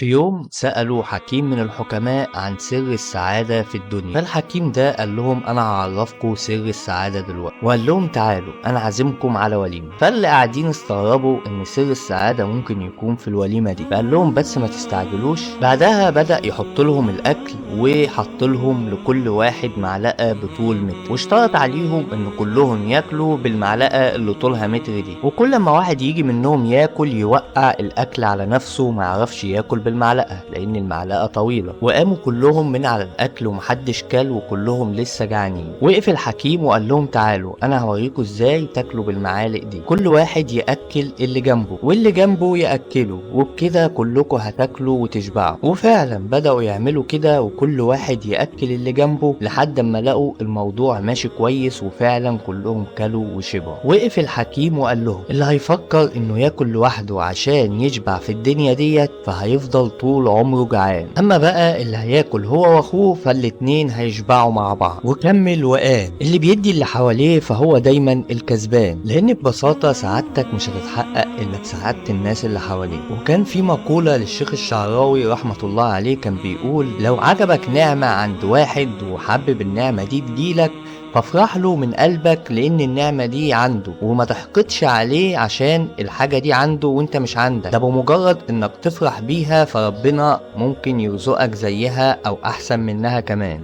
في يوم سألوا حكيم من الحكماء عن سر السعادة في الدنيا، فالحكيم ده قال لهم أنا هعرفكم سر السعادة دلوقتي، وقال لهم تعالوا أنا عازمكم على وليمة. فاللي قاعدين استغربوا إن سر السعادة ممكن يكون في الوليمة دي، فقال لهم بس ما تستعجلوش. بعدها بدأ يحط لهم الأكل وحط لهم لكل واحد معلقة بطول متر، واشترط عليهم إن كلهم ياكلوا بالمعلقة اللي طولها متر دي، وكل ما واحد يجي منهم ياكل يوقع الأكل على نفسه وما يعرفش ياكل بالمعلقة لأن المعلقة طويلة. وقاموا كلهم من على الأكل ومحدش كل وكلهم لسه جعانين. وقف الحكيم وقال لهم تعالوا أنا هوريكم إزاي تاكلوا بالمعالق دي، كل واحد يأكل اللي جنبه واللي جنبه يأكله، وبكده كلكم هتاكلوا وتشبعوا. وفعلا بدأوا يعملوا كده وكل واحد يأكل اللي جنبه لحد ما لقوا الموضوع ماشي كويس، وفعلا كلهم كلوا وشبعوا. وقف الحكيم وقال لهم اللي هيفكر إنه ياكل لوحده عشان يشبع في الدنيا ديت فهيفضل طول عمره جعان، اما بقى اللي هياكل هو واخوه فالاتنين هيشبعوا مع بعض. وكمل وقال اللي بيدي اللي حواليه فهو دايما الكسبان، لان ببساطة سعادتك مش هتتحقق الا بسعادة الناس اللي حواليك. وكان في مقولة للشيخ الشعراوي رحمة الله عليه كان بيقول لو عجبك نعمة عند واحد وحبب النعمة دي تجيلك فافرح له من قلبك لان النعمة دي عنده، وما تحقدش عليه عشان الحاجة دي عنده وانت مش عندك، ده بمجرد انك تفرح بيها فربنا ممكن يرزقك زيها او احسن منها كمان.